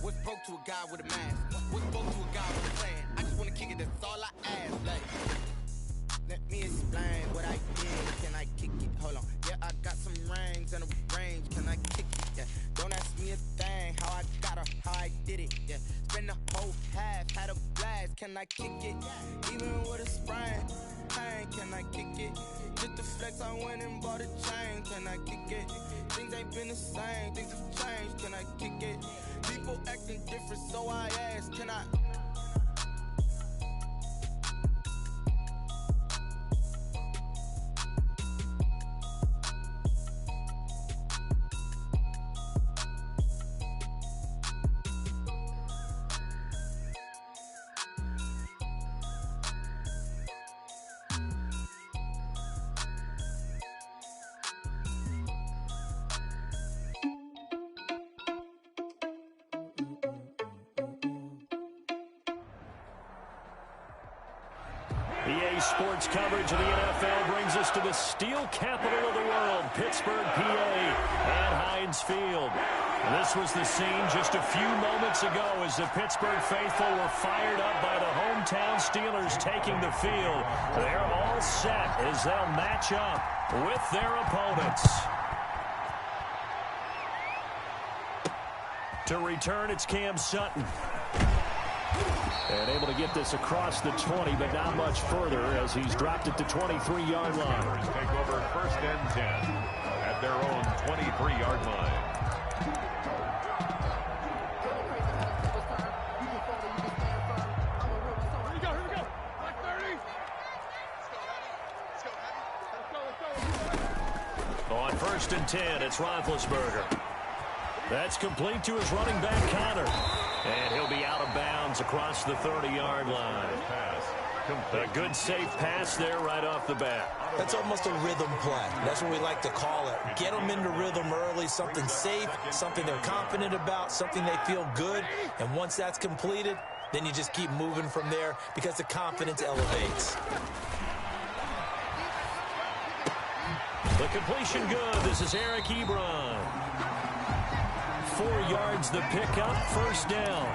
What's broke to a guy with a mask? What's broke to a guy with a plan? I just wanna kick it, that's all I ask. Like, let me explain what I did. Can I kick it? Hold on. Yeah, I got some rings and a range. Can I kick it? Yeah. Don't ask me a thing. How I got her, how I did it. Yeah. Spend the whole half, had a blast. Can I kick it? Even with a sprain. Pain, can I kick it? Just the flex, I went and bought a chain. Can I kick it? Things ain't been the same. Things have changed. Can I kick it? People acting different, so I ask. Can I? EA Sports coverage of the NFL brings us to the steel capital of the world, Pittsburgh, PA, at Heinz Field. This was the scene just a few moments ago as the Pittsburgh faithful were fired up by the hometown Steelers taking the field. They're all set as they'll match up with their opponents. To return, it's Cam Sutton. And able to get this across the 20, but not much further as he's dropped it to 23-yard line. Take over 1st and 10 at their own 23-yard line. Here we go. Black 30. On 1st and 10, it's Roethlisberger. That's complete to his running back, Connor. And he'll be out of bounds across the 30-yard line. A good, safe pass there right off the bat. That's almost a rhythm play. That's what we like to call it. Get them into rhythm early, something safe, something they're confident about, something they feel good. And once that's completed, then you just keep moving from there because the confidence elevates. The completion good. This is Eric Ebron. 4 yards the pickup, 1st down.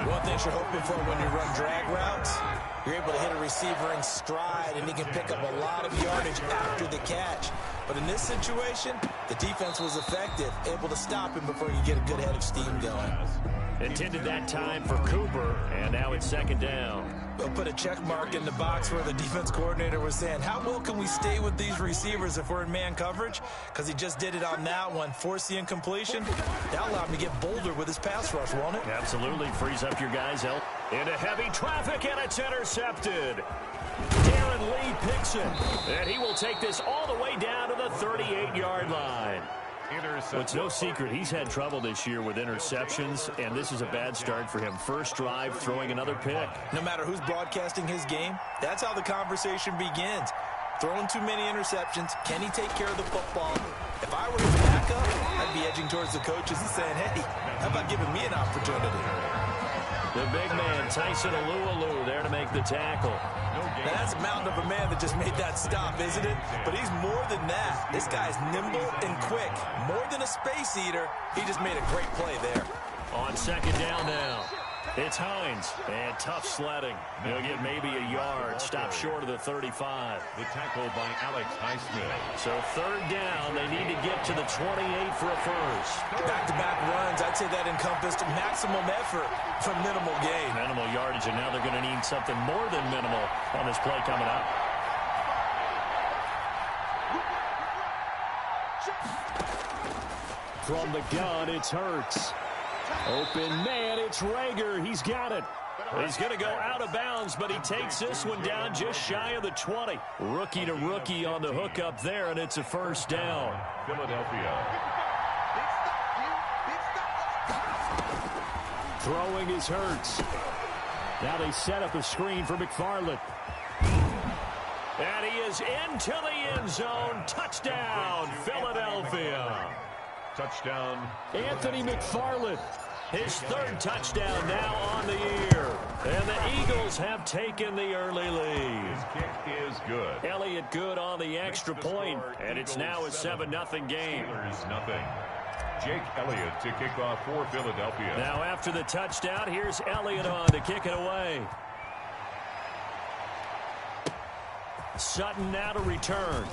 One thing you're hoping for when you run drag routes, you're able to hit a receiver in stride and he can pick up a lot of yardage after the catch. But in this situation, the defense was effective, able to stop him before you get a good head of steam going. Intended that time for Cooper, and now it's 2nd down. They'll put a check mark in the box where the defense coordinator was saying, how well can we stay with these receivers if we're in man coverage? Because he just did it on that one, force the incompletion. That allowed him to get bolder with his pass rush, won't it? Absolutely, frees up your guys. Into heavy traffic, and it's intercepted. Darren Lee picks it, and he will take this all the way down to the 38-yard line. Well, it's no secret he's had trouble this year with interceptions, and this is a bad start for him. First drive, throwing another pick. No matter who's broadcasting his game, that's how the conversation begins. Throwing too many interceptions, can he take care of the football? If I were his backup, I'd be edging towards the coaches and saying, hey, how about giving me an opportunity? The big man, Tyson Alualu, there to make the tackle. Now, that's a mountain of a man that just made that stop, isn't it? But he's more than that. This guy's nimble and quick. More than a space eater, he just made a great play there. On 2nd down now, it's Hines, and tough sledding. He'll get maybe a yard, stop short of the 35. The tackle by Alex Highsmith. So 3rd down, they need to get to the 28 for a first. Back-to-back runs, I'd say that encompassed maximum effort for minimal gain. Minimal yardage, and now they're going to need something more than minimal on this play coming up. From the gun, it's Hurts. Open man, it's Rager. He's got it. He's going to go out of bounds, but he takes this one down just shy of the 20. Rookie to rookie on the hook up there, and it's a 1st down. Philadelphia. Throwing is Hurts. Now they set up a screen for McFarland. And he is into the end zone. Touchdown, Philadelphia. Touchdown. Anthony McFarland. His 3rd touchdown now on the year. And the Eagles have taken the early lead. His kick is good. Elliott good on the extra point. And it's now a 7-0 game. Steelers nothing. Jake Elliott to kick off for Philadelphia. Now after the touchdown, here's Elliott on to kick it away. Sutton now to return.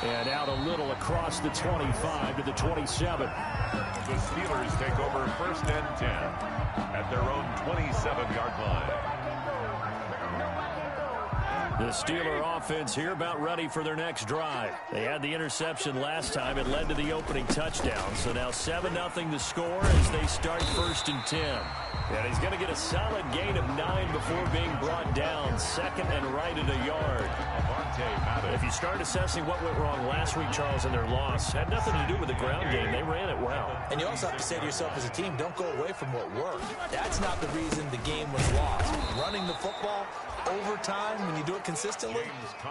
And out a little across the 25 to the 27. The Steelers take over 1st and 10 at their own 27-yard line. The Steeler offense here about ready for their next drive. They had the interception last time. It led to the opening touchdown. So now 7-0 the score as they start 1st and 10. And he's going to get a solid gain of 9 before being brought down. 2nd and right at a yard. If you start assessing what went wrong last week, Charles, in their loss, had nothing to do with the ground game. They ran it well. And you also have to say to yourself as a team, don't go away from what worked. That's not the reason the game was lost. Running the football over time, when you do it consistently,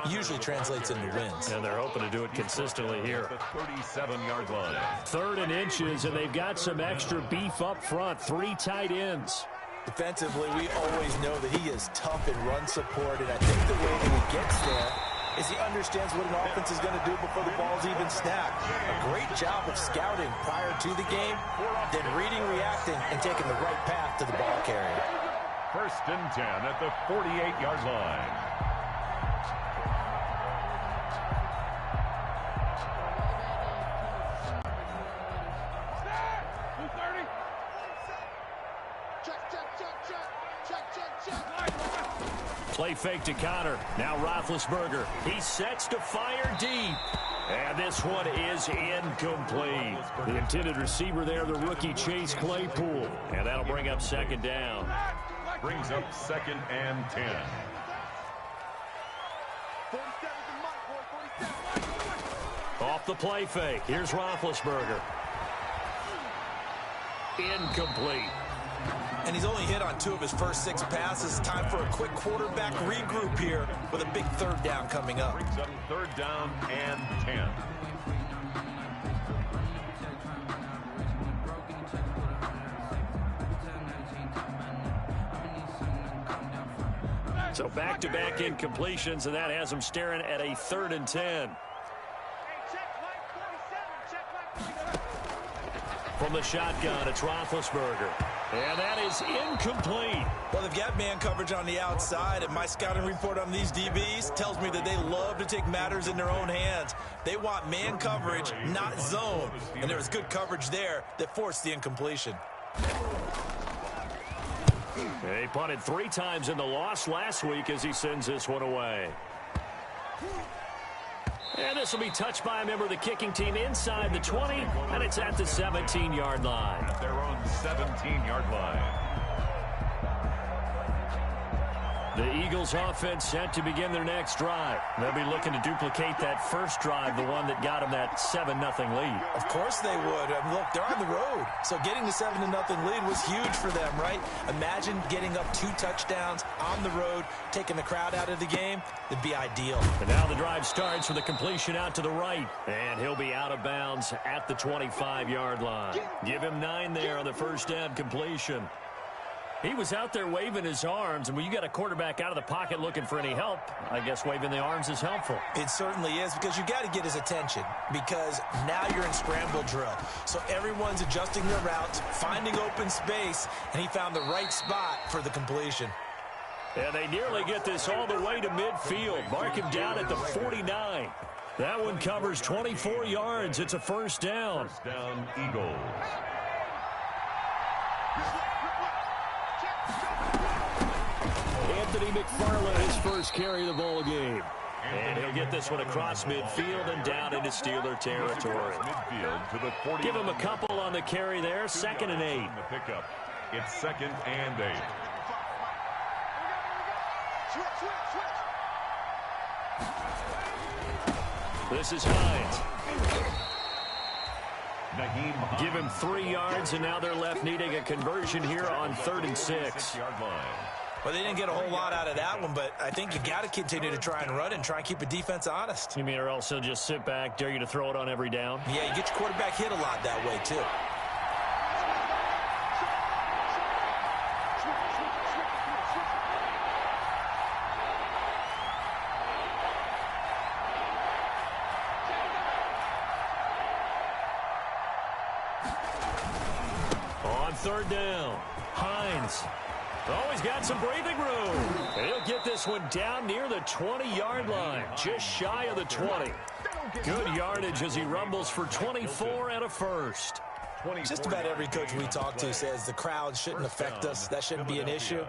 usually translates into wins. And they're hoping to do it consistently here. The 37-yard line. 3rd and inches, and they've got some extra beef up front. 3 tight ends. Defensively, we always know that he is tough in run support, and I think the way that he gets there is he understands what an offense is going to do before the ball's even snapped. A great job of scouting prior to the game, then reading, reacting, and taking the right path to the ball carrier. 1st and 10 at the 48-yard line. Play fake to Connor. Now Roethlisberger. He sets to fire deep. And this one is incomplete. The intended receiver there, the rookie Chase Claypool. And that'll bring up 2nd down. Brings up 2nd and 10. Off the play fake. Here's Roethlisberger. Incomplete. And he's only hit on 2 of his first 6 passes. Time for a quick quarterback regroup here with a big 3rd down coming up. Brings up 3rd down and 10. So back-to-back incompletions, and that has them staring at a 3rd and 10. From the shotgun, it's Roethlisberger. And that is incomplete. Well, they've got man coverage on the outside, and my scouting report on these DBs tells me that they love to take matters in their own hands. They want man coverage, not zone. And there was good coverage there that forced the incompletion. He punted 3 times in the loss last week as he sends this one away. And this will be touched by a member of the kicking team inside the 20, and it's at the 17-yard line. At their own 17-yard line. The Eagles offense set to begin their next drive. They'll be looking to duplicate that first drive, the one that got them that 7-0 lead. Of course they would. I mean, look, they're on the road. So getting the 7-0 lead was huge for them, right? Imagine getting up 2 touchdowns on the road, taking the crowd out of the game. It'd be ideal. And now the drive starts with a completion out to the right. And he'll be out of bounds at the 25-yard line. Give him 9 there on the first down completion. He was out there waving his arms, and when you got a quarterback out of the pocket looking for any help, I guess waving the arms is helpful. It certainly is, because you got to get his attention, because now you're in scramble drill. So everyone's adjusting their routes, finding open space, and he found the right spot for the completion. And they nearly get this all the way to midfield. Mark him down at the 49. That one covers 24 yards. It's a first down. First down, Eagles. Anthony McFarland, his first carry of the ball game. And he'll get this one across midfield and down into Steeler territory. Midfield to the 40. Give him a couple on the carry there. 2nd and 8. The pickup. It's 2nd and 8. This is Hines. Naheem. Give him 3 yards, and now they're left needing a conversion here on 3rd and 6. 6-yard line. Well, they didn't get a whole lot out of that one, but I think you got to continue to try and run and try and keep a defense honest. You mean, or else they'll just sit back, dare you to throw it on every down? Yeah, you get your quarterback hit a lot that way, too. on third down. Hines. Oh, he's got some breathing room. And he'll get this one down near the 20-yard line, just shy of the 20. Good yardage as he rumbles for 24 and a first. Just about every coach we talk to says the crowd shouldn't affect us. That shouldn't be an issue.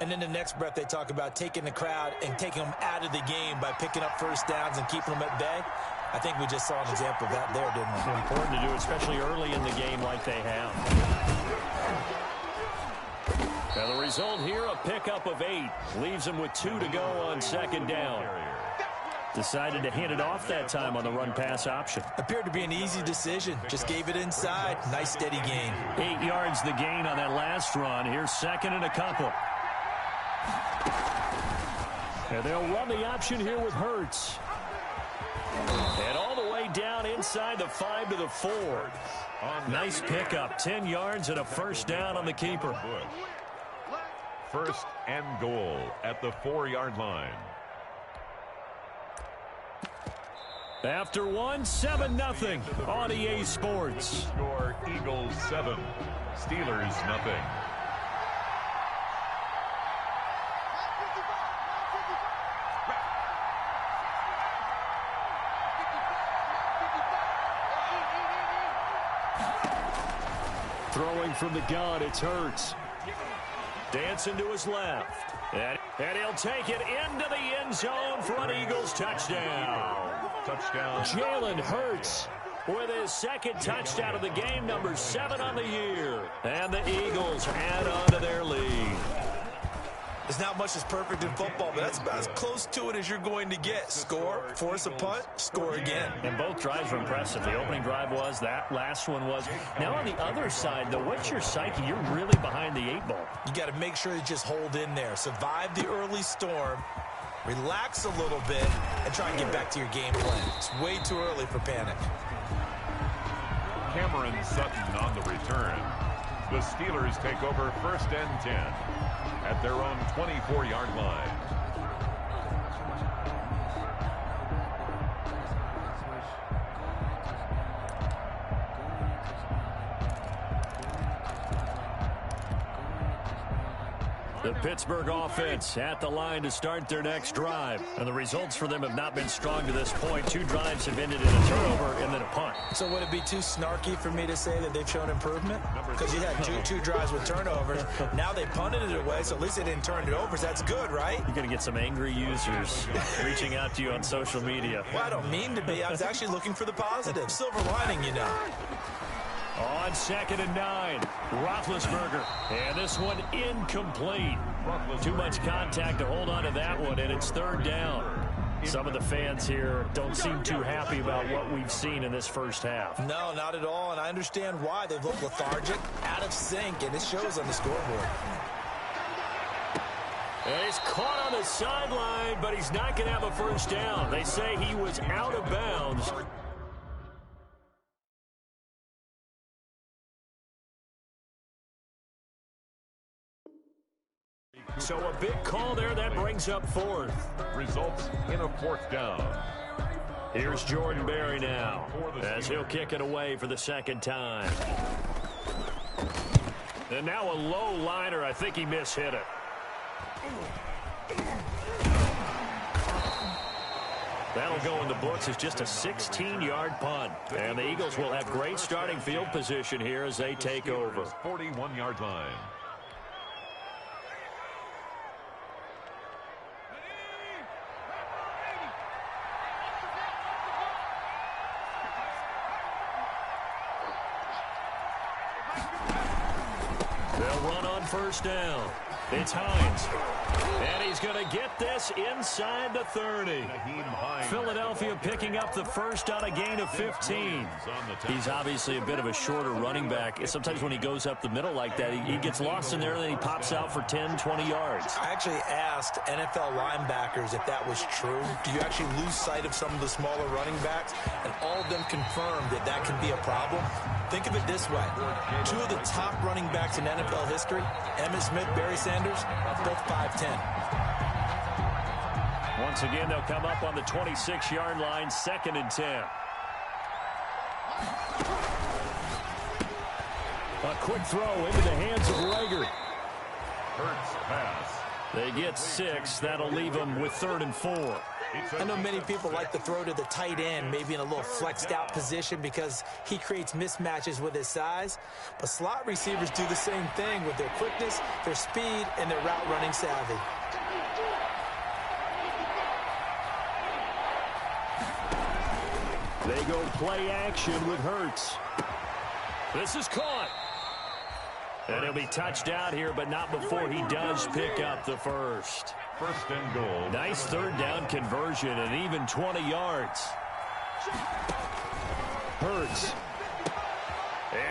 And then the next breath they talk about taking the crowd and taking them out of the game by picking up first downs and keeping them at bay. I think we just saw an example of that there, didn't we? It's important to do, especially early in the game like they have. Now the result here, a pickup of 8. Leaves them with 2 to go on second down. Decided to hand it off that time on the run-pass option. Appeared to be an easy decision. Just gave it inside. Nice steady gain. 8 yards the gain on that last run. Here's second and a couple. And they'll run the option here with Hurts. And all the way down inside the 5 to the 4. Nice pickup. 10 yards and a first down on the keeper. First and goal at the 4-yard line. After 1, 7-0 on EA Sports. Score Eagles 7, Steelers nothing. Throwing from the gun, it's Hurts. Dancing to his left. And he'll take it into the end zone for an Eagles touchdown. Touchdown. Jalen Hurts with his second touchdown of the game, number 7 on the year. And the Eagles add on to their lead. There's not much that's perfect in football, but that's about as close to it as you're going to get. Score, force a punt, score again. And both drives were impressive. The opening drive was, that last one was. Now on the other side, though, what's your psyche? You're really behind the 8 ball. You got to make sure you just hold in there. Survive the early storm, relax a little bit, and try and get back to your game plan. It's way too early for panic. Cameron Sutton on the return. The Steelers take over first and 10 at their own 24-yard line. The Pittsburgh offense at the line to start their next drive. And the results for them have not been strong to this point. 2 drives have ended in a turnover and then a punt. So would it be too snarky for me to say that they've shown improvement? Because you had two drives with turnovers. Now they punted it away, so at least they didn't turn it over. So that's good, right? You're going to get some angry users reaching out to you on social media. Well, I don't mean to be. I was actually looking for the positive. Silver lining, you know. On second and 9, Roethlisberger. And this one incomplete. Too much contact to hold on to that one, and it's third down. Some of the fans here don't seem too happy about what we've seen in this first half. No, not at all, and I understand why. They've looked lethargic, out of sync, and it shows on the scoreboard. And he's caught on the sideline, but he's not going to have a first down. They say he was out of bounds. So a big call there that brings up 4th. Results in a 4th down. Here's Jordan Berry now as he'll kick it away for the second time. And now a low liner. I think he mishit it. That'll go in the books as just a 16-yard punt. And the Eagles will have great starting field position here as they take over. 41-yard line. They'll run on first down. It's Hines. And he's going to get this inside the 30. Philadelphia picking up the first on a gain of 15. He's obviously a bit of a shorter running back. Sometimes when he goes up the middle like that, he gets lost in there and then he pops out for 10, 20 yards. I actually asked NFL linebackers if that was true. Do you actually lose sight of some of the smaller running backs? And all of them confirmed that that can be a problem. Think of it this way. 2 of the top running backs in NFL history, Emmitt Smith, Barry Sanders, both 5'10". Once again, they'll come up on the 26-yard line, 2nd and 10. A quick throw into the hands of Rager. Hurts pass. They get 6. That'll leave them with 3rd and 4. I know many people like to throw to the tight end, maybe in a little flexed out position because he creates mismatches with his size. But slot receivers do the same thing with their quickness, their speed, and their route running savvy. They go play action with Hurts. This is caught. And he'll be touched out here, but not before he does pick up the first. 1st and goal. Nice 3rd down conversion and even 20 yards. Hurts.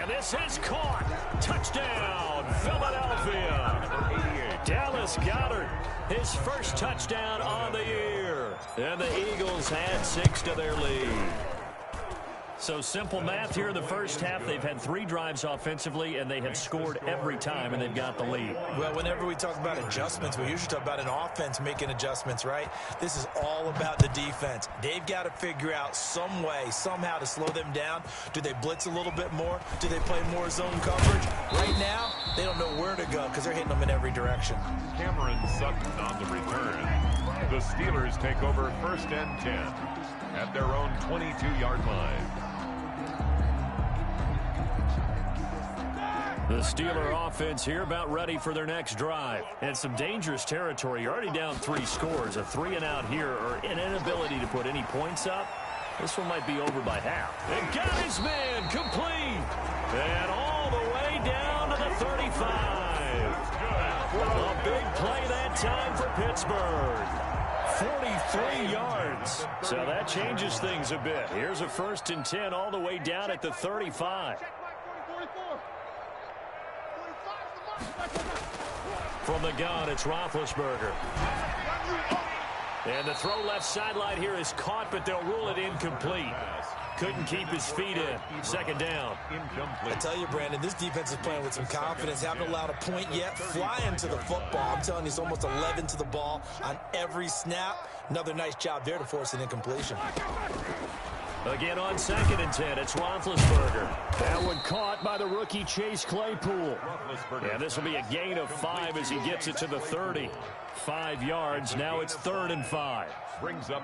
And this is caught. Touchdown, Philadelphia. Dallas Goedert, his first touchdown on the year. And the Eagles add 6 to their lead. So simple math here in the first half. They've had 3 drives offensively, and they have scored every time, and they've got the lead. Well, whenever we talk about adjustments, we usually talk about an offense making adjustments, right? This is all about the defense. They've got to figure out some way, somehow to slow them down. Do they blitz a little bit more? Do they play more zone coverage? Right now, they don't know where to go because they're hitting them in every direction. Cameron Sutton on the return. The Steelers take over 1st and 10 at their own 22-yard line. The Steeler offense here about ready for their next drive. And some dangerous territory. You're already down 3 scores. A 3-and-out here or an inability to put any points up. This one might be over by half. And got his man complete. And all the way down to the 35. A big play that time for Pittsburgh. 43 yards. So that changes things a bit. Here's a 1st and 10 all the way down at the 35. From the gun, it's Roethlisberger. And the throw left sideline here is caught, but they'll rule it incomplete. Couldn't keep his feet in. 2nd down. I tell you, Brandon, this defense is playing with some confidence. Haven't allowed a point yet. Flying to the football. I'm telling you, it's almost 11 to the ball on every snap. Another nice job there to force an incompletion. Again on 2nd and 10, it's Roethlisberger. That one caught by the rookie Chase Claypool. And this will be a gain of 5 as he gets it to the 30. 5 yards, now it's 3rd and 5.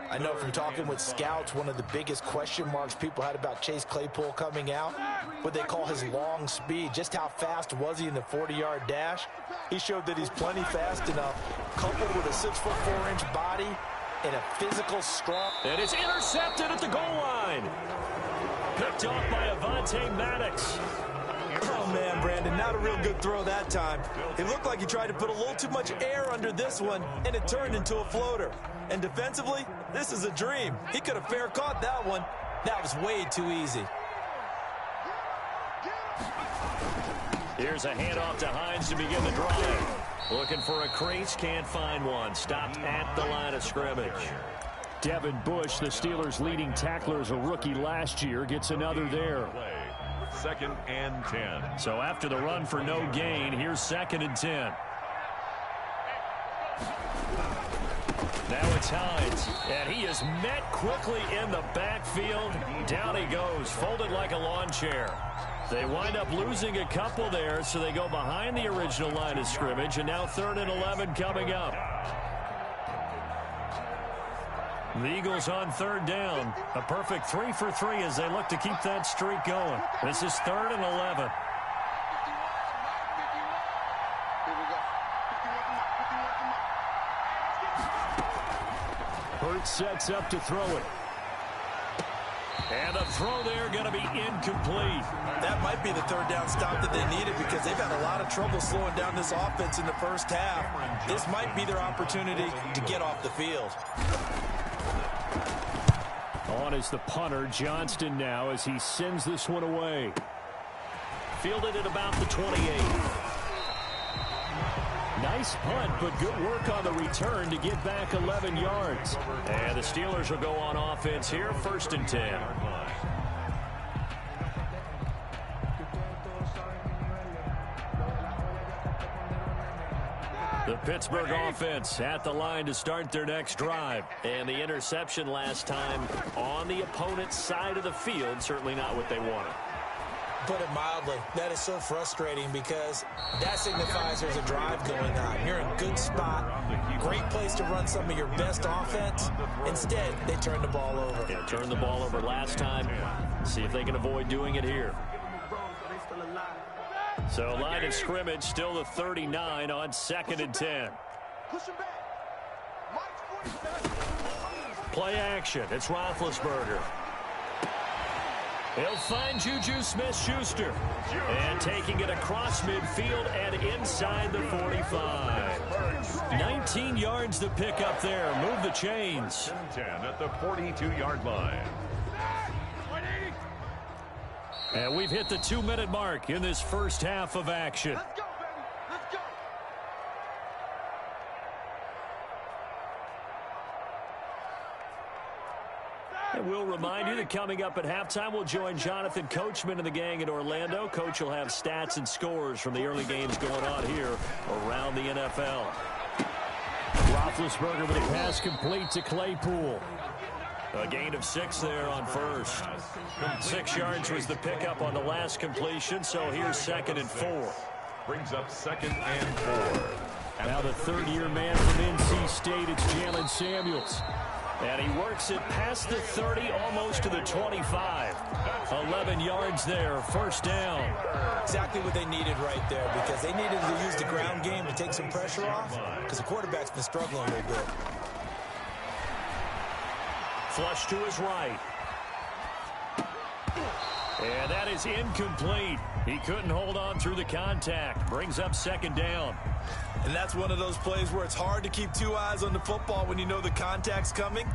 I know from talking with scouts, one of the biggest question marks people had about Chase Claypool coming out, what they call his long speed. Just how fast was he in the 40-yard dash? He showed that he's plenty fast enough, coupled with a 6'4" body, and a physical strong. And it's intercepted at the goal line. Picked off by Avonte Maddox. Oh, man, Brandon, not a real good throw that time. It looked like he tried to put a little too much air under this one, and it turned into a floater. And defensively, this is a dream. He could have fair caught that one. That was way too easy. Here's a handoff to Hines to begin the drive. Looking for a crease, can't find one. Stopped at the line of scrimmage. Devin Bush, the Steelers' leading tackler as a rookie last year, gets another there. 2nd and 10. So after the run for no gain, here's 2nd and 10. Now it's Hines, and he is met quickly in the backfield. Down he goes, folded like a lawn chair. They wind up losing a couple there, so they go behind the original line of scrimmage, and now 3rd and 11 coming up. The Eagles on 3rd down. A perfect 3 for 3 as they look to keep that streak going. This is 3rd and 11. Hurts sets up to throw it. And the throw there going to be incomplete. That might be the 3rd down stop that they needed because they've had a lot of trouble slowing down this offense in the first half. This might be their opportunity to get off the field. On is the punter, Johnston now, as he sends this one away. Fielded at about the 28. Nice punt, but good work on the return to get back 11 yards. And the Steelers will go on offense here, 1st and 10. The Pittsburgh offense at the line to start their next drive. And the interception last time on the opponent's side of the field, certainly not what they wanted. put it mildly. That is so frustrating because that signifies there's a drive going on. You're in a good spot. Great place to run some of your best offense. Instead, they turn the ball over. Yeah, turned the ball over last time. See if they can avoid doing it here. So line of scrimmage, still the 39 on 2nd and 10. Play action. It's Roethlisberger. He'll find Juju Smith-Schuster. And taking it across midfield and inside the 45. 19 yards to pick up there. Move the chains. 10 at the 42-yard line. And we've hit the 2-minute mark in this first half of action. Let's go, baby. Let's go. And we'll remind you that coming up at halftime, we'll join Jonathan Coachman and the gang in Orlando. Coach will have stats and scores from the early games going on here around the NFL. Roethlisberger with a pass complete to Claypool. A gain of 6 there on first. 6 yards was the pickup on the last completion, so here's 2nd and 4. Brings up 2nd and 4. Now the third-year man from NC State, it's Jalen Samuels. And he works it past the 30, almost to the 25. 11 yards there, first down. Exactly what they needed right there, because they needed to use the ground game to take some pressure off, because the quarterback's been struggling a little bit. Flush to his right. And that is incomplete. He couldn't hold on through the contact. Brings up 2nd down. And that's one of those plays where it's hard to keep 2 eyes on the football when you know the contact's coming,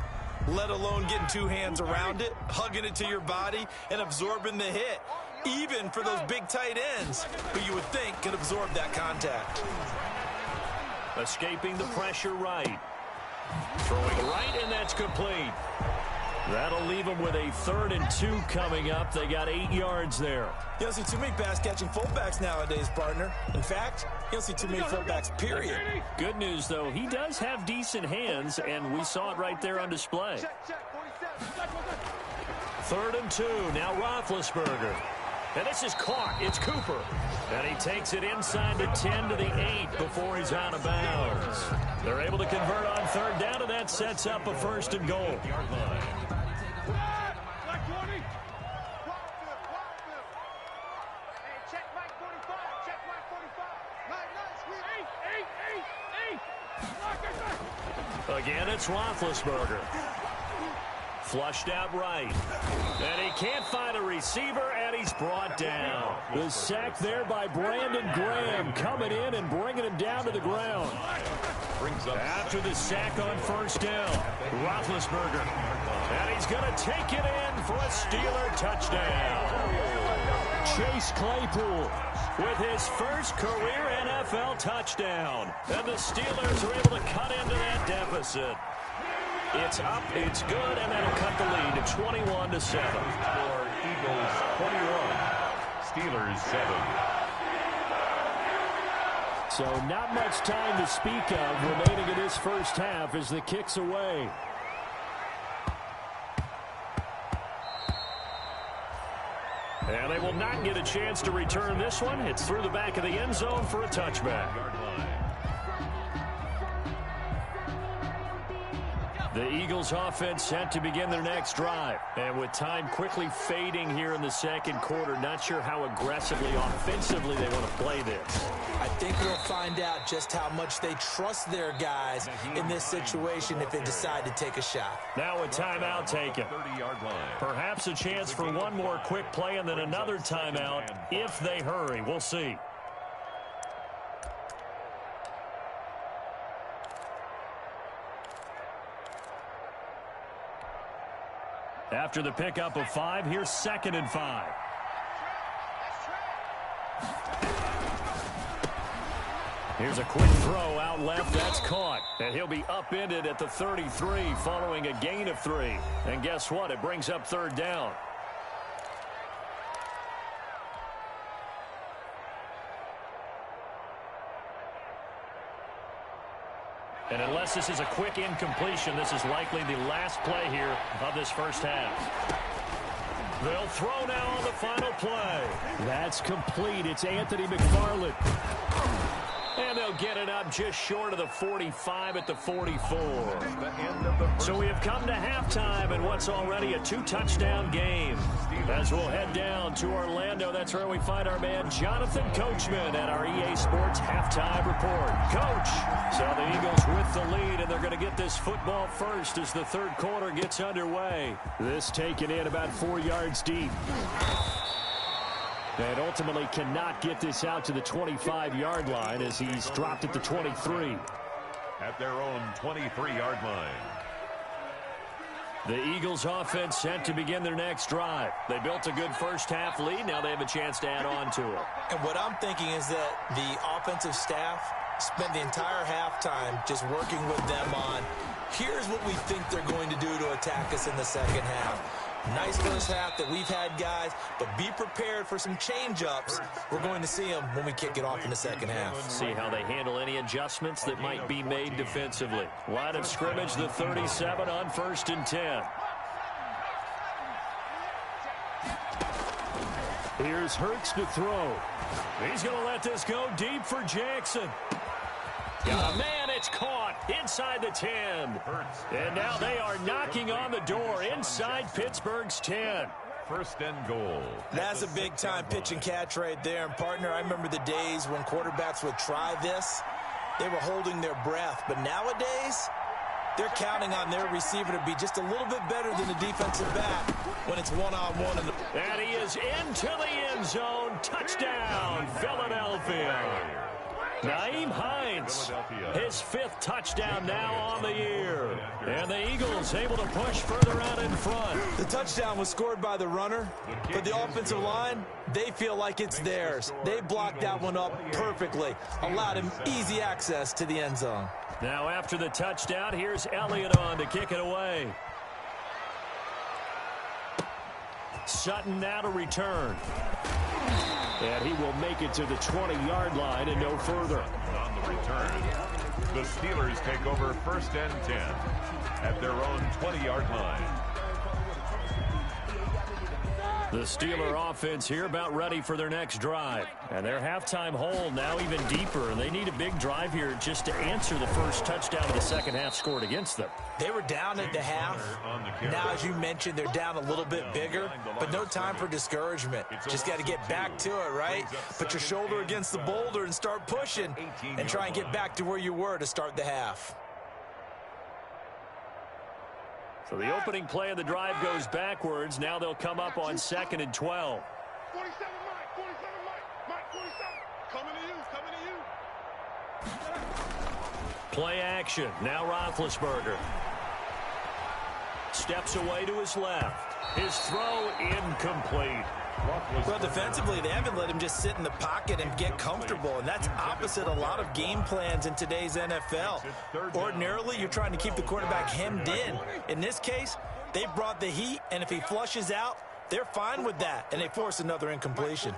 let alone getting 2 hands around it, hugging it to your body, and absorbing the hit, even for those big tight ends who you would think could absorb that contact. Escaping the pressure right. Throwing right, and that's complete. That'll leave them with a 3rd and 2 coming up. They got 8 yards there. You don't see too many pass-catching fullbacks nowadays, partner. In fact, you don't see too many fullbacks, period. Good news, though, he does have decent hands, and we saw it right there on display. 3rd and 2, now Roethlisberger. And this is caught. It's Cooper. And he takes it inside the 10 to the 8 before he's out of bounds. They're able to convert on 3rd down, and that sets up a 1st and goal. Again, it's Roethlisberger. Flushed out right. And he can't find a receiver, and he's brought down. The sack there by Brandon Graham, coming in and bringing him down to the ground. After the sack on 1st down, Roethlisberger. And he's going to take it in for a Steeler touchdown. Chase Claypool with his first career NFL touchdown. And the Steelers are able to cut into that deficit. It's up, it's good, and that'll cut the lead to 21-7. For Eagles 21, Steelers 7. So not much time to speak of remaining in this first half as the kick's away. And they will not get a chance to return this one. It's through the back of the end zone for a touchback. The Eagles offense set to begin their next drive. And with time quickly fading here in the 2nd quarter, not sure how aggressively, offensively they want to play this. I think we'll find out just how much they trust their guys in this situation if they decide to take a shot. Now a timeout taken. 30-yard line. Perhaps a chance for one more quick play and then another timeout if they hurry. We'll see. After the pickup of 5, here's 2nd and 5. Here's a quick throw out left. That's caught. And he'll be upended at the 33 following a gain of 3. And guess what? It brings up 3rd down. And unless this is a quick incompletion, this is likely the last play here of this first half. They'll throw now on the final play. That's complete. It's Anthony McFarland. And they'll get it up just short of the 45 at the 44. So we have come to halftime in what's already a 2-touchdown game. As we'll head down to Orlando, that's where we find our man Jonathan Coachman at our EA Sports Halftime Report. Coach, so the Eagles with the lead, and they're going to get this football first as the third quarter gets underway. This taken in about 4 yards deep. And ultimately cannot get this out to the 25-yard line as he's dropped at the 23. At their own 23-yard line. The Eagles offense set to begin their next drive. They built a good first-half lead. Now they have a chance to add on to it. And what I'm thinking is that the offensive staff spent the entire halftime just working with them on, here's what we think they're going to do to attack us in the second half. Nice first half that we've had, guys, but be prepared for some change-ups. We're going to see them when we kick it off in the second half. See how they handle any adjustments that might be made defensively. Line of scrimmage, the 37 on 1st and 10. Here's Hurts to throw. He's going to let this go deep for Jackson. Man, it's caught inside the 10. And now they are knocking on the door inside Pittsburgh's 10. 1st and goal. That's a big-time pitch and catch right there. And, partner, I remember the days when quarterbacks would try this. They were holding their breath. But nowadays, they're counting on their receiver to be just a little bit better than the defensive back when it's one-on-one. And he is into the end zone. Touchdown, Philadelphia. Nyheim Hines, his 5th touchdown now on the year. And the Eagles able to push further out in front. The touchdown was scored by the runner, but the offensive line, they feel like it's theirs. They blocked that one up perfectly, allowed him easy access to the end zone. Now after the touchdown, here's Elliott on to kick it away. Sutton now to return. And he will make it to the 20-yard line and no further. On the return, the Steelers take over 1st and 10 at their own 20-yard line. The Steeler offense here about ready for their next drive. And their halftime hole now even deeper. And they need a big drive here just to answer the first touchdown of the second half scored against them. They were down at the half. Now, as you mentioned, they're down a little bit bigger, but no time for discouragement. Just got to get back to it, right? Put your shoulder against the boulder and start pushing and try and get back to where you were to start the half. So the opening play of the drive goes backwards. Now they'll come up on 2nd and 12. 47 Mike, 47. Coming to you. Play action. Now Roethlisberger. Steps away to his left. His throw incomplete. Well, defensively, they haven't let him just sit in the pocket and get comfortable, and that's opposite a lot of game plans in today's NFL. Ordinarily, you're trying to keep the quarterback hemmed in. In this case, they brought the heat, and if he flushes out, they're fine with that, and they force another incompletion.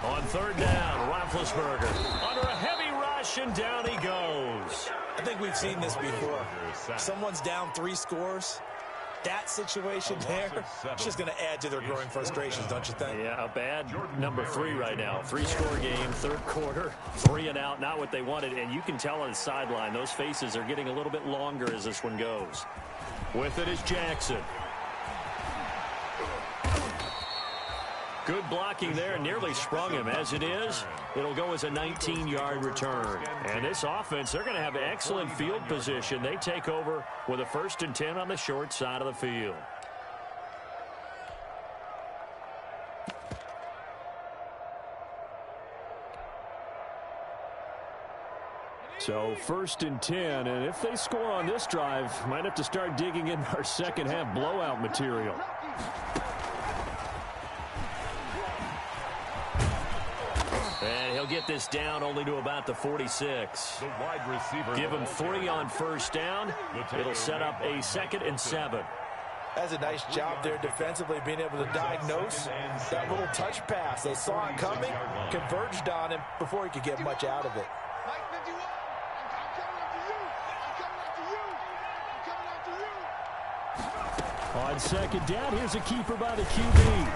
On 3rd down, Roethlisberger under a heavy rush, and down he goes. I think we've seen this before. Someone's down 3 scores. That situation there, it's just going to add to their growing frustrations, don't you think? Yeah, a bad number 3 right now. 3-score game, 3rd quarter, 3 and out, not what they wanted. And you can tell on the sideline, those faces are getting a little bit longer as this one goes. With it is Jackson. Good blocking there, nearly sprung him. As it is, it'll go as a 19-yard return. And this offense, they're going to have excellent field position. They take over with a 1st and 10 on the short side of the field. So 1st and 10, and if they score on this drive, might have to start digging in our second half blowout material. And he'll get this down only to about the 46. The wide receiver. Give him 3 on 1st down. It'll set up a 2nd and 7. That's a nice job there defensively, being able to diagnose that little touch pass. They saw it coming, converged on him before he could get much out of it. On second down, here's a keeper by the QB.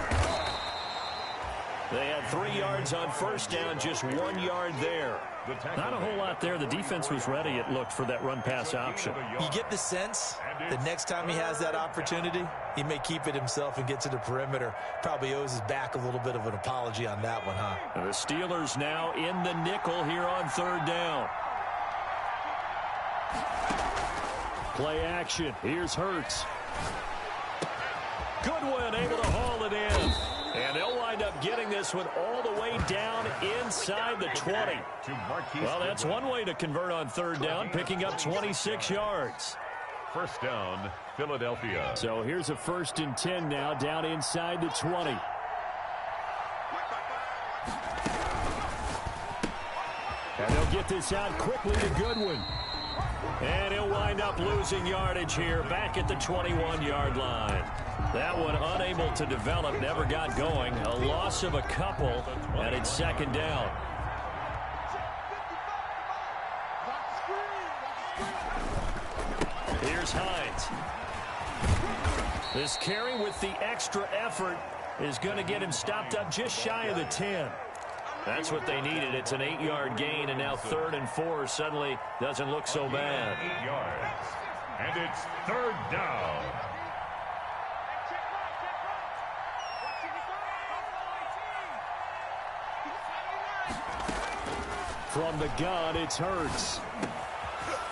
They had 3 yards on first down, just 1 yard there. Not a whole lot there. The defense was ready, it looked, for that run-pass option. You get the sense that next time he has that opportunity, he may keep it himself and get to the perimeter. Probably owes his back a little bit of an apology on that one, huh? The Steelers now in the nickel here on third down. Play action. Here's Hurts. Goodwin able to haul it in. And they'll wind up getting this one all the way down inside the 20. Well, that's one way to convert on third down, picking up 26 yards. First down, Philadelphia. So here's a 1st and 10 now, down inside the 20. And they'll get this out quickly to Goodwin. And he'll wind up losing yardage here, back at the 21-yard line. That one unable to develop, never got going. A loss of a couple, and it's second down. Here's Hines. This carry with the extra effort is going to get him stopped up just shy of the 10. That's what they needed. It's an 8-yard gain, and now 3rd and 4 suddenly doesn't look so bad. 8 yards. And it's third down. From the gun, it's Hurts.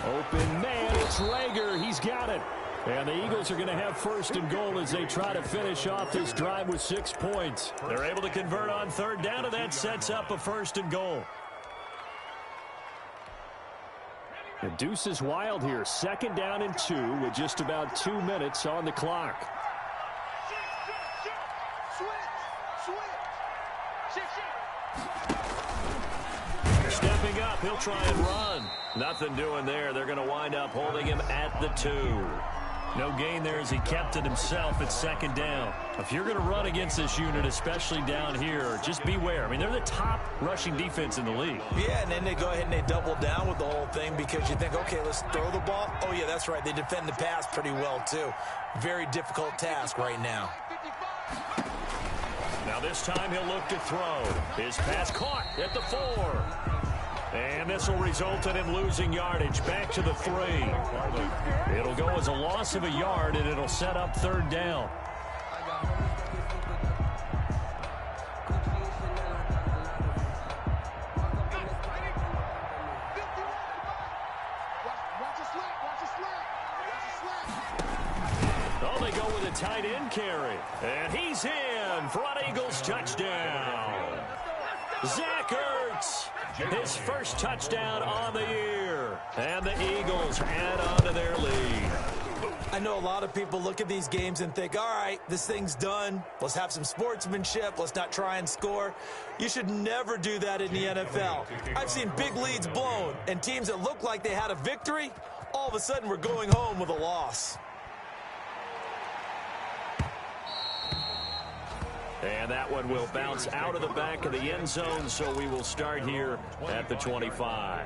Open man, it's Rager. He's got it. And the Eagles are going to have 1st and goal as they try to finish off this drive with 6 points. They're able to convert on third down, and that sets up a 1st and goal. The deuce is wild here. 2nd down and 2 with just about 2 minutes on the clock. Stepping up, he'll try and run. Nothing doing there. They're going to wind up holding him at the 2. No gain there as he kept it himself at 2nd down. If you're going to run against this unit, especially down here, just beware. I mean, they're the top rushing defense in the league. Yeah, and then they go ahead and they double down with the whole thing because you think, okay, let's throw the ball. Oh, yeah, that's right. They defend the pass pretty well, too. Very difficult task right now. Now this time he'll look to throw. His pass caught at the 4. And this will result in him losing yardage back to the 3. It'll go as a loss of a yard, and it'll set up third down. Oh, they go with a tight end carry. And he's in for an Eagles touchdown. Zach Ertz. His first touchdown on the year. And the Eagles add on to their lead. I know a lot of people look at these games and think, all right, this thing's done. Let's have some sportsmanship. Let's not try and score. You should never do that in the NFL. I've seen big leads blown, and teams that look like they had a victory, all of a sudden we're going home with a loss. And that one will bounce out of the back of the end zone, so we will start here at the 25.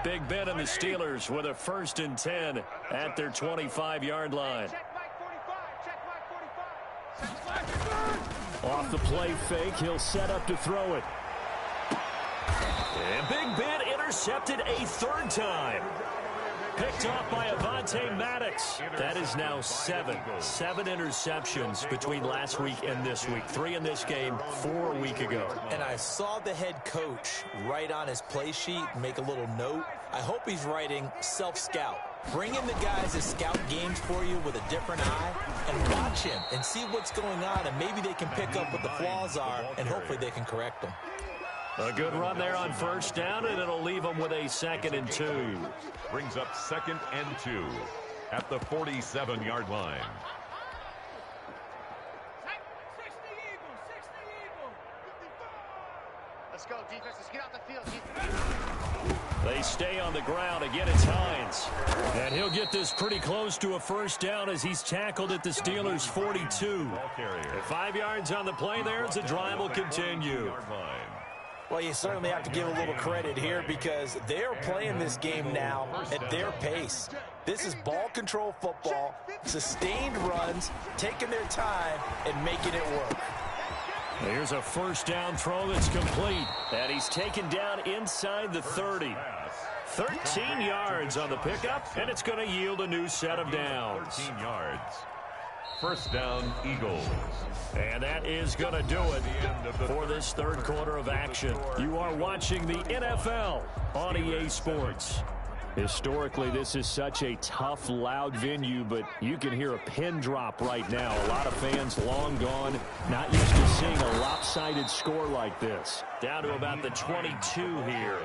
Big Ben and the Steelers with a 1st and 10 at their 25-yard line. Off the play fake, he'll set up to throw it. And Big Ben intercepted a 3rd time. Picked off by Avonte Maddox. That is now 7 interceptions between last week and this week. 3 in this game, 4 a week ago. And I saw the head coach write on his play sheet, make a little note. I hope he's writing self-scout. Bring in the guys that scout games for you with a different eye and watch him and see what's going on, and maybe they can pick up what the flaws are, and hopefully they can correct them. A good run there on 1st down, and it'll leave them with a 2nd and 2. Brings up 2nd and 2 at the 47-yard line. Let's go, defense. Let's get out the field. They stay on the ground. Again, it's Hines. And he'll get this pretty close to a first down as he's tackled at the Steelers' 42. 5 yards on the play there as the drive will continue. Well, you certainly have to give a little credit here because they're playing this game now at their pace. This is ball control football, sustained runs, taking their time, and making it work. Here's a first down throw that's complete. And he's taken down inside the 30. 13 yards on the pickup, and it's going to yield a new set of downs. 13 yards. First down, Eagles. And that is going to do it for this third quarter of action. You are watching the NFL on EA Sports. Historically, this is such a tough, loud venue, but you can hear a pin drop right now. A lot of fans long gone, not used to seeing a lopsided score like this. Down to about the 22 here.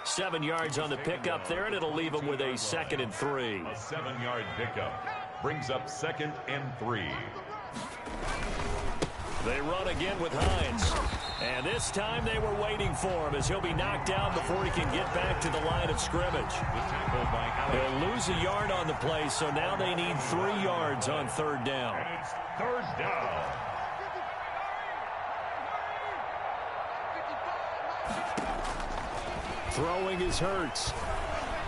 7 yards on the pickup there, and it'll leave them with a 2nd and 3. A 7-yard pickup brings up 2nd and 3. They run again with Hines. And this time they were waiting for him as he'll be knocked down before he can get back to the line of scrimmage. They'll lose a yard on the play, so now they need 3 yards on third down. And it's third down. Throwing is Hurts.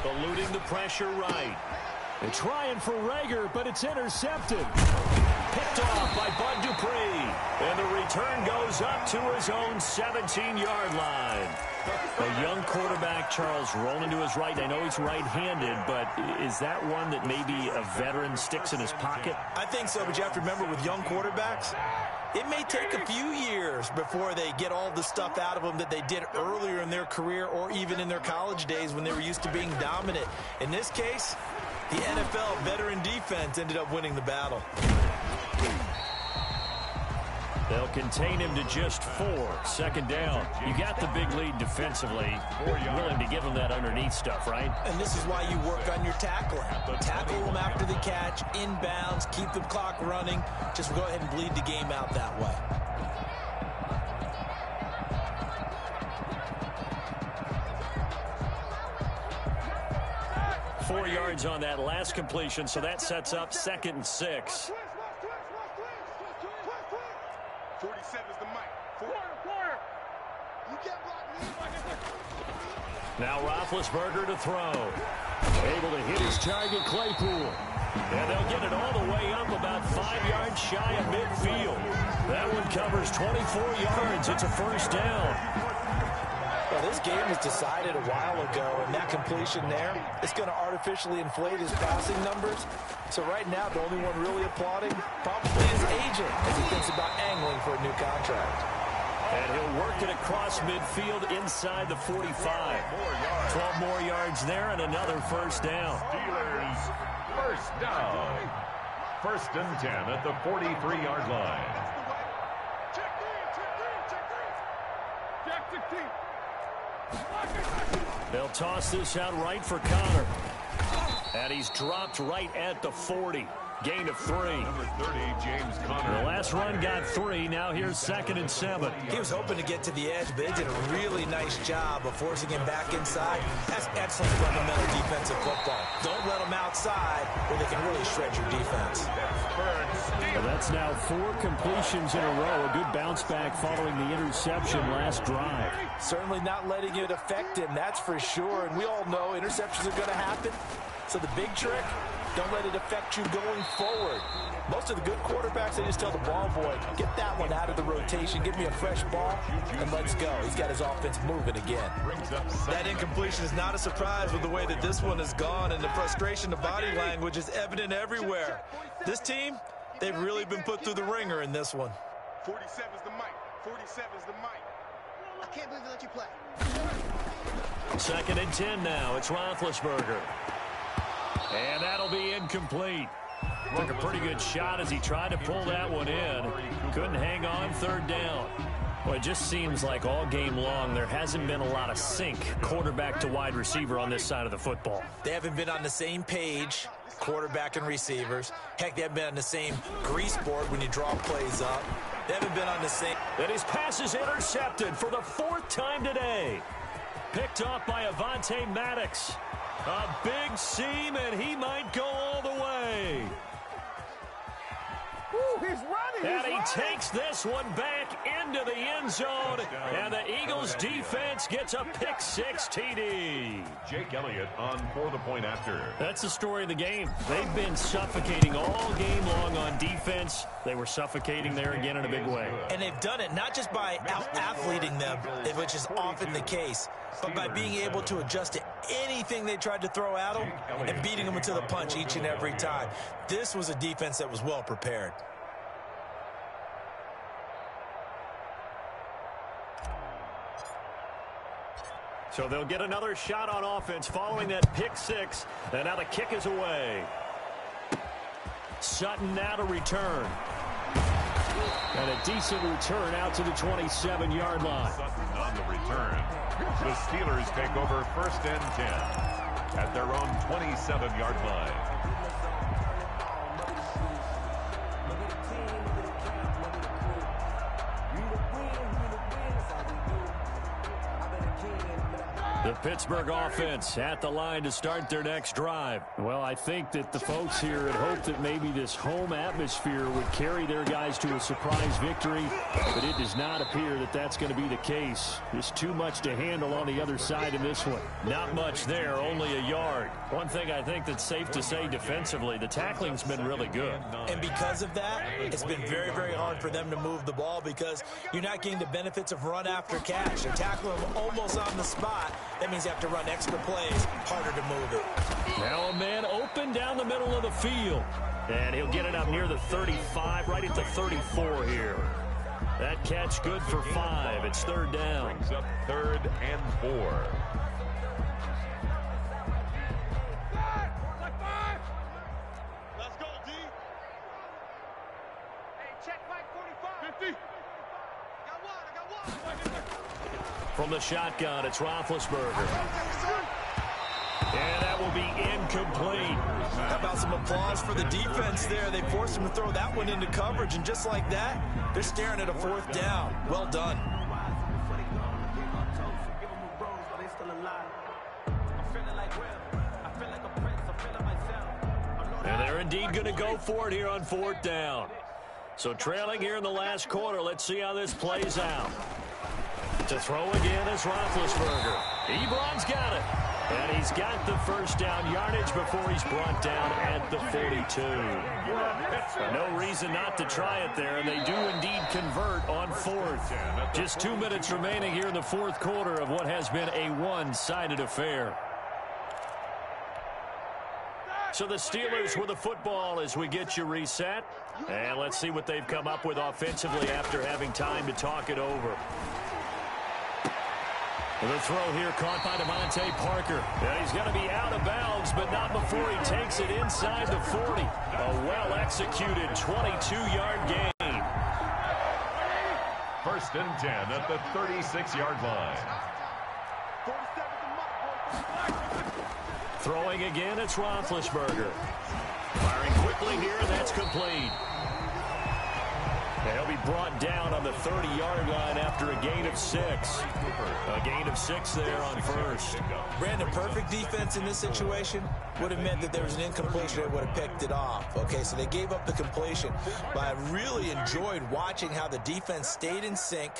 Eluding the pressure right. They're trying for Rager, but it's intercepted. Picked off by Bud Dupree. And the return goes up to his own 17-yard line. A young quarterback, Charles, rolling to his right. I know he's right-handed, but is that one that maybe a veteran sticks in his pocket? I think so, but you have to remember with young quarterbacks, it may take a few years before they get all the stuff out of them that they did earlier in their career or even in their college days when they were used to being dominant. In this case, the NFL veteran defense ended up winning the battle. They'll contain him to just 4. 2nd down. You got the big lead defensively. Willing to give him that underneath stuff, right? And this is why you work on your tackling. Tackle them after the catch, inbounds, keep the clock running. Just go ahead and bleed the game out that way. Four yards on that last completion, so that sets up 2nd and 6. 47 is the mic. You can't block me. Now Roethlisberger to throw. Able to hit his target, Claypool. And they'll get it all the way up about 5 yards shy of midfield. That one covers 24 yards. It's a first down. Well, this game was decided a while ago, and that completion there is going to artificially inflate his passing numbers. So right now, the only one really applauding probably his agent as he thinks about angling for a new contract. And he'll work it across midfield inside the 45. 12 more yards there and another first down. Steelers first down. 1st and 10 at the 43-yard line. They'll toss this out right for Connor. And he's dropped right at the 40. Gain of 3. Number 30, James Conner. The last run got 3. Now here's 2nd and 7. He was hoping to get to the edge, but they did a really nice job of forcing him back inside. That's excellent fundamental defensive football. Don't let them outside where they can really shred your defense. Well, that's now 4 completions in a row. A good bounce back following the interception last drive. Certainly not letting it affect him, that's for sure. And we all know interceptions are going to happen. So the big trick, don't let it affect you going forward. Most of the good quarterbacks, they just tell the ball boy, get that one out of the rotation, give me a fresh ball, and let's go. He's got his offense moving again. That incompletion is not a surprise with the way that this one has gone, and the frustration, the body language is evident everywhere. This team, they've really been put through the ringer in this one. 47 is the mic. 47 is the mic. I can't believe they let you play. 2nd and 10 now. It's Roethlisberger. And that'll be incomplete. Took a pretty good shot as he tried to pull that one in. Couldn't hang on, 3rd down. Well, it just seems like all game long there hasn't been a lot of sync quarterback to wide receiver on this side of the football. They haven't been on the same page, quarterback and receivers. Heck, they haven't been on the same grease board when you draw plays up. They haven't been on the same. And his pass is intercepted for the 4th time today. Picked off by Avonte Maddox. A big seam, and he might go all the way. Ooh, he's running. And he takes this one back into the end zone, and the Eagles defense gets a pick-6 TD. Jake Elliott on for the point after. That's the story of the game. They've been suffocating all game long on defense. They were suffocating there again in a big way. And they've done it not just by out-athleting them, which is often the case, but by being able to adjust to anything they tried to throw at them and beating them into the punch each and every time. This was a defense that was well prepared. So they'll get another shot on offense following that pick-6, and now the kick is away. Sutton now to return. And a decent return out to the 27-yard line. Sutton on the return. The Steelers take over 1st and 10 at their own 27-yard line. The Pittsburgh offense at the line to start their next drive. Well, I think that the folks here had hoped that maybe this home atmosphere would carry their guys to a surprise victory, but it does not appear that that's going to be the case. There's too much to handle on the other side in this one. Not much there, only a yard. One thing I think that's safe to say defensively, the tackling's been really good. And because of that, it's been very, very hard for them to move the ball because you're not getting the benefits of run after catch. They're tackling them almost on the spot. That means you have to run extra plays, harder to move it. Now a man open down the middle of the field. And he'll get it up near the 35, right at the 34 here. That catch good for 5. It's 3rd down. Brings up 3rd and 4. Let's go, D. Hey, check Mike 45. 50. I got one. From the shotgun, it's Roethlisberger. And that will be incomplete. How about some applause for the defense there? They forced him to throw that one into coverage, and just like that, they're staring at a 4th down. Well done. And they're indeed going to go for it here on 4th down. So trailing here in the last quarter, let's see how this plays out. To throw again is Roethlisberger. Ebron's got it. And he's got the 1st down yardage before he's brought down at the 42. No reason not to try it there, and they do indeed convert on 4th. Just 2 minutes remaining here in the 4th quarter of what has been a one-sided affair. So the Steelers with the football as we get you reset. And let's see what they've come up with offensively after having time to talk it over. The throw here caught by Devontae Parker. Yeah, he's going to be out of bounds, but not before he takes it inside the 40. A well-executed 22-yard gain. 1st and 10 at the 36-yard line. Throwing again, it's Roethlisberger. Firing quickly here, and that's complete. And he'll be brought down on the 30-yard line after a gain of 6. A gain of 6 there on 1st. Brandon, perfect defense in this situation would have meant that there was an incompletion that would have picked it off. Okay, so they gave up the completion. But I really enjoyed watching how the defense stayed in sync,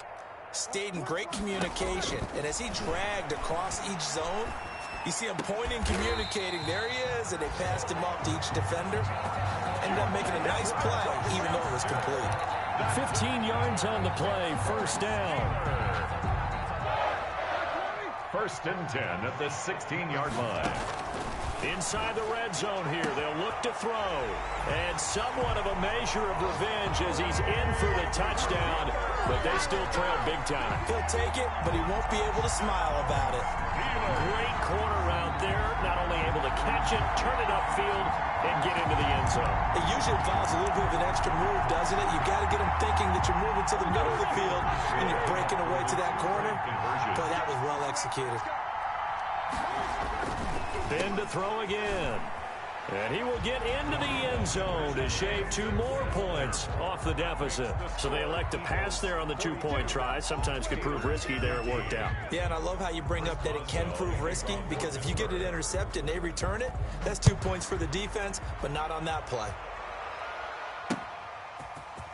stayed in great communication. And as he dragged across each zone, you see him pointing, communicating. There he is, and they passed him off to each defender. Ended up making a nice play, even though it was complete. 15 yards on the play, 1st down. 1st and 10 at the 16-yard line. Inside the red zone here, they'll look to throw. And somewhat of a measure of revenge as he's in for the touchdown, but they still trail big time. He'll take it, but he won't be able to smile about it. Great corner route there, not only able to catch it, turn it upfield, and get into the end zone. It usually involves a little bit of an extra move, doesn't it? You've got to get him thinking that you're moving to the middle of the field and you're breaking away to that corner. But that was well executed. Then to throw again. And he will get into the end zone to shave 2 more points off the deficit. So they elect to pass there on the 2-point try. Sometimes could prove risky there. It worked out. Yeah, and I love how you bring up that it can prove risky, because if you get it intercepted and they return it, that's 2 points for the defense, but not on that play.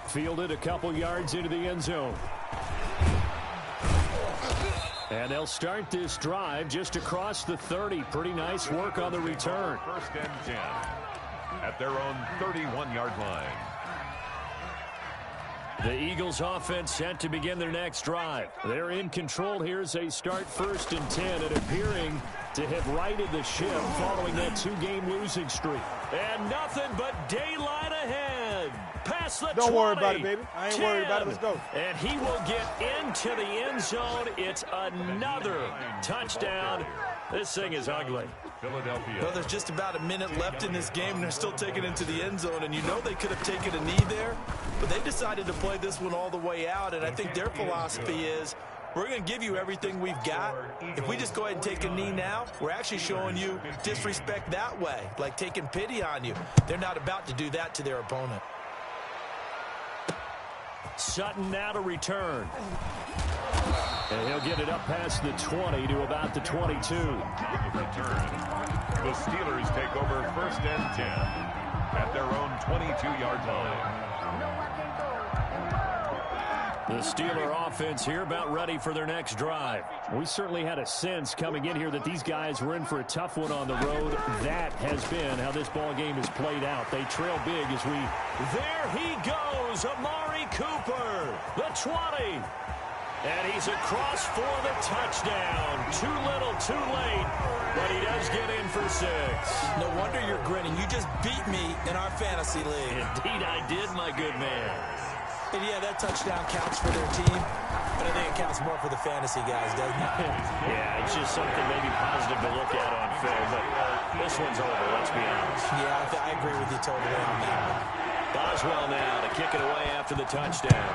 Fielded a couple yards into the end zone. And they'll start this drive just across the 30. Pretty nice work on the return. First and 10 at their own 31-yard line. The Eagles offense set to begin their next drive. They're in control here as they start 1st and 10 and appearing to have righted the ship following that 2-game losing streak. And nothing but daylight ahead. Past the 20. Don't worry about it, baby. I ain't 10, worried about it. Let's go. And he will get into the end zone. It's another touchdown. This thing is ugly. Philadelphia. Well, there's just about a minute left in this game, and they're still taking it into the end zone, and you know they could have taken a knee there, but they decided to play this one all the way out, and I think their philosophy is, we're going to give you everything we've got. If we just go ahead and take a knee now, we're actually showing you disrespect that way, like taking pity on you. They're not about to do that to their opponent. Sutton now to return. And he'll get it up past the 20 to about the 22. On the return, the Steelers take over 1st and 10 at their own 22-yard line. The Steeler offense here about ready for their next drive. We certainly had a sense coming in here that these guys were in for a tough one on the road. That has been how this ball game has played out. They trail big as we... There he goes, Amari Cooper, the 20. And he's across for the touchdown. Too little, too late, but he does get in for 6. No wonder you're grinning. You just beat me in our fantasy league. Indeed I did, my good man. And yeah, that touchdown counts for their team, but I think it counts more for the fantasy guys, doesn't it? Yeah, it's just something maybe positive to look at on film, but this one's over, let's be honest. Yeah, I agree with you totally on that one. Boswell now to kick it away after the touchdown.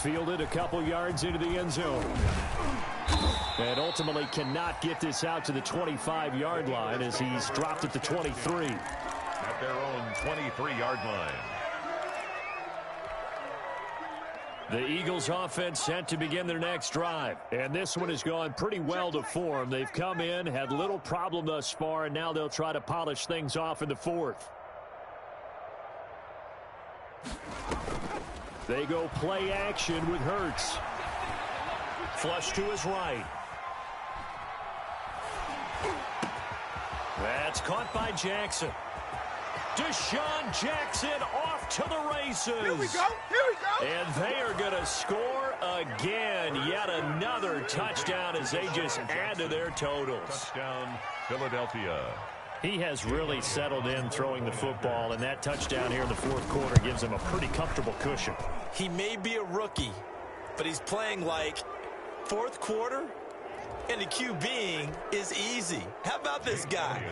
Fielded a couple yards into the end zone. And ultimately cannot get this out to the 25-yard line as he's dropped at the 23. At their own 23-yard line. The Eagles offense set to begin their next drive. And this one has gone pretty well to form. They've come in, had little problem thus far, and now they'll try to polish things off in the 4th. They go play action with Hurts. Flush to his right. That's caught by Jackson. Deshaun Jackson off to the races. Here we go. Here we go. And they are going to score again. Yet another touchdown as they just add to their totals. Touchdown, Philadelphia. He has really settled in throwing the football, and that touchdown here in the 4th quarter gives him a pretty comfortable cushion. He may be a rookie, but he's playing like 4th quarter, and the QBing is easy. How about this guy?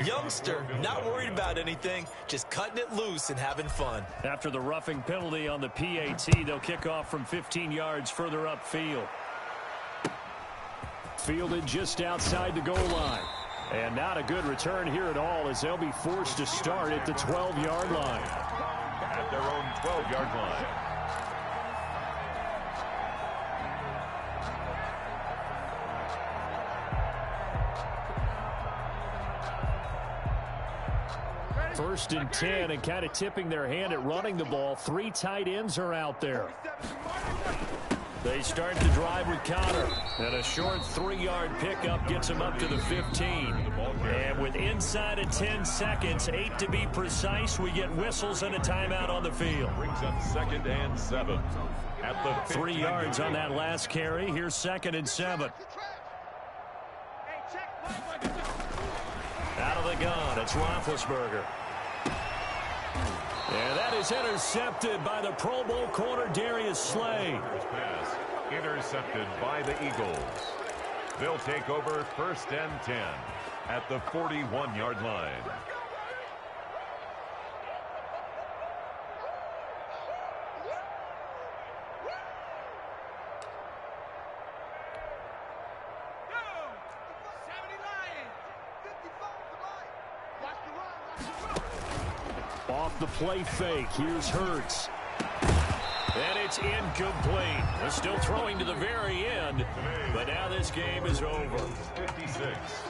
Youngster, not worried about anything, just cutting it loose and having fun. After the roughing penalty on the PAT, they'll kick off from 15 yards further upfield. Fielded just outside the goal line. And not a good return here at all as they'll be forced to start at the 12-yard line. At their own 12-yard line. First and 10, and kind of tipping their hand at running the ball. 3 tight ends are out there. They start the drive with Connor. And a short 3-yard pickup gets him up to the 15. And with inside of 10 seconds, 8 to be precise, we get whistles and a timeout on the field. Brings up 2nd and 7. At the 3 yards on that last carry. Here's 2nd and 7. Out of the gun, it's Roethlisberger. And that is intercepted by the Pro Bowl corner Darius Slay. Pass intercepted by the Eagles. They'll take over 1st and 10 at the 41-yard line. Off the play fake, here's Hurts. And it's incomplete. They're still throwing to the very end, but now this game is over. 56.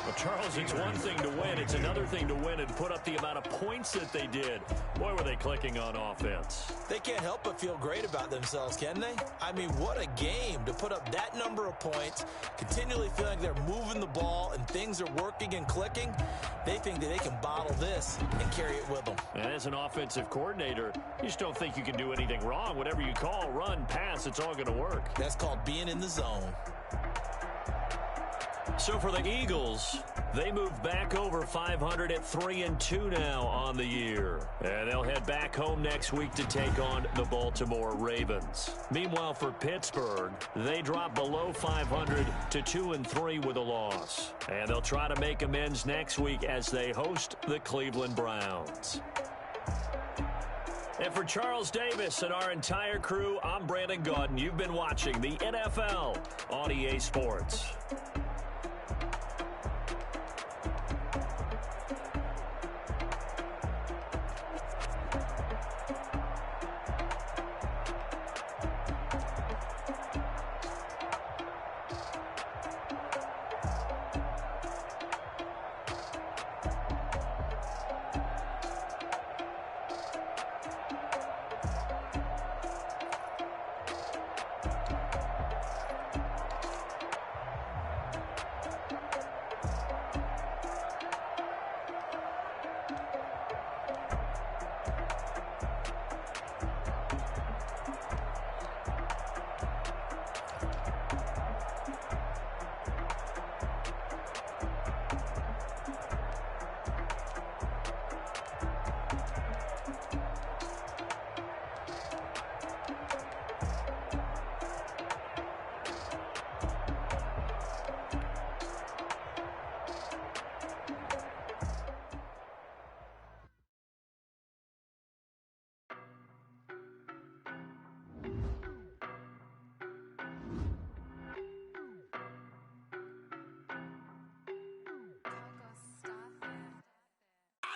Well, Charles, it's one thing to win. It's another thing to win and put up the amount of points that they did. Boy, were they clicking on offense. They can't help but feel great about themselves, can they? I mean, what a game to put up that number of points, continually feeling like they're moving the ball and things are working and clicking. They think that they can bottle this and carry it with them. And as an offensive coordinator, you just don't think you can do anything wrong. Whatever you call, run, pass, it's all going to work. That's called being in the zone. So for the Eagles, they move back over 500 at 3-2 now on the year. And they'll head back home next week to take on the Baltimore Ravens. Meanwhile, for Pittsburgh, they drop below 500 to 2-3 with a loss. And they'll try to make amends next week as they host the Cleveland Browns. And for Charles Davis and our entire crew, I'm Brandon Gaudin. You've been watching the NFL on EA Sports.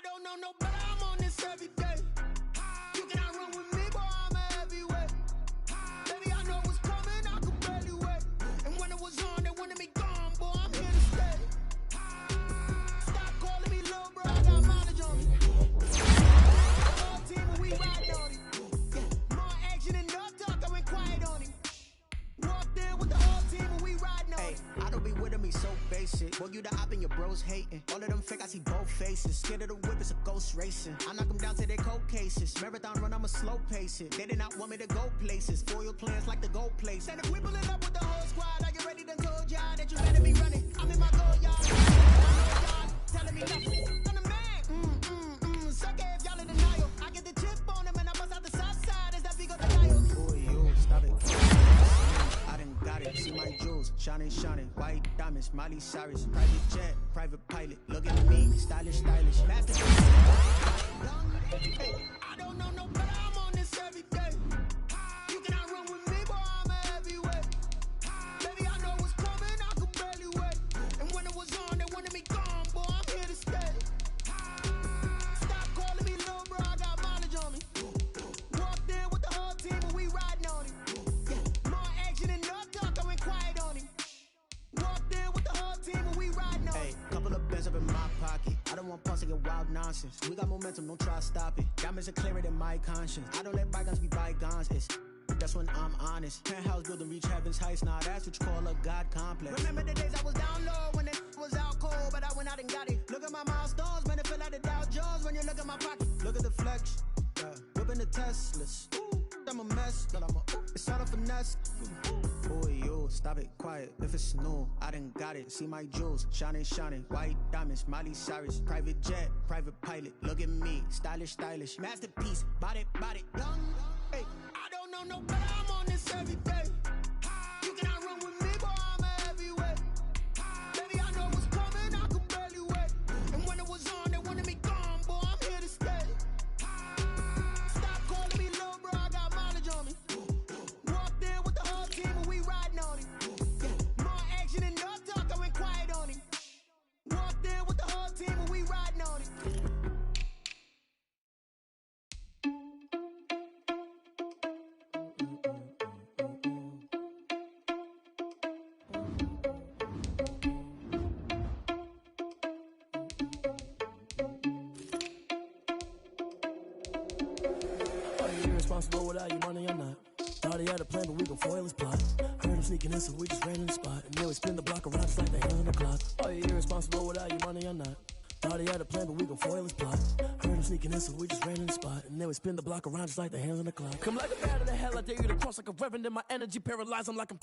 don't know no better, I'm on this every day. You cannot run with me, boy, I'm a heavyweight. Baby, I know what's coming, I could barely wait. And when it was on, they wanted me gone, boy, I'm here to stay. Stop calling me little bro, I got mileage on me. All team, we ride on it. Yeah, more action and no talk, I went quiet on it. Walked in with the whole team, and we riding on it. I don't be with me so basic. Boy, you the op and your bros hating. All of them fake, I see both faces. Scared of the whip, it's a ghost racing. I knock them down to their cold cases. Marathon run, I'ma slow pace it. They did not want me to go places. Foil plans like the go place. And if we pulling up with the whole squad, are you ready? Done told y'all that you better be running. I'm in my goal, y'all. I know y'all telling me nothing. I'm the man. Suck it if y'all in denial. I get the chip on them and I bust out the south side. Is that Vigo the dial? Boy, you stop it. I done got it. See my jewels, shining, shining. White diamonds, Miley Cyrus. Private jet, private pilot. Look at me, stylish, stylish. Masterpiece. Hey, I don't know no better. I'm on this every day. You cannot run with me, boy. I'm a heavyweight. Baby, I know what's coming. I could barely wait. And when it was on, they wanted me gone, boy. I'm here to stay. Stop calling me little bro. I got mileage on me. Walked in with the whole team, and we riding on it. Yeah, more action and no talk. I went quiet on him. Walked in with the whole team, and we riding on it. Hey, couple of bands up in my pocket. I don't want punks to get wild nonsense. We got momentum, don't try to stop it. Diamonds are clearer than my conscience. I don't let bygones be bygones. That's when I'm honest. Penthouse building, reach heaven's heights. Nah, that's what you call a God complex. Remember the days I was down low when it was out cold, but I went out and got it. Look at my milestones, man, it feel like the Dow Jones when you look at my pocket. Look at the flex, whipping the Teslas. I'm a mess, but it's all a finesse. Boy, you stop it, quiet. If it's new, I done got it. See my jewels, shining, shining. White diamonds, Miley Cyrus. Private jet, private pilot. Look at me, stylish, stylish. Masterpiece, body, young. Hey, I don't know no better. I'm on this every day. You cannot run with me, boy. I'm a heavyweight. Baby, I know what's coming. I could barely wait. And when it was on, they wanted me gone, boy. I'm here to stay. Stop calling me little bro. I got mileage on me. Walked in with the whole team, and we riding on it. Yeah, more action and no talk. I went quiet on him. Walked in with the whole team, and we riding on it. irresponsible without your money or not. Thought he had a plan, but we gon' foil his plot. Heard him sneaking in, so we just ran in the spot. And then we spin the block around just like the hands on the clock. Are you irresponsible without your money or not? Thought he had a plan, but we gon' foil his plot. Heard him sneaking in, so we just ran in the spot. And then we spin the block around just like the hands on the clock. Come like a bat in the hell, I dare you to cross like a reverend. And my energy paralyzed, I'm like I'm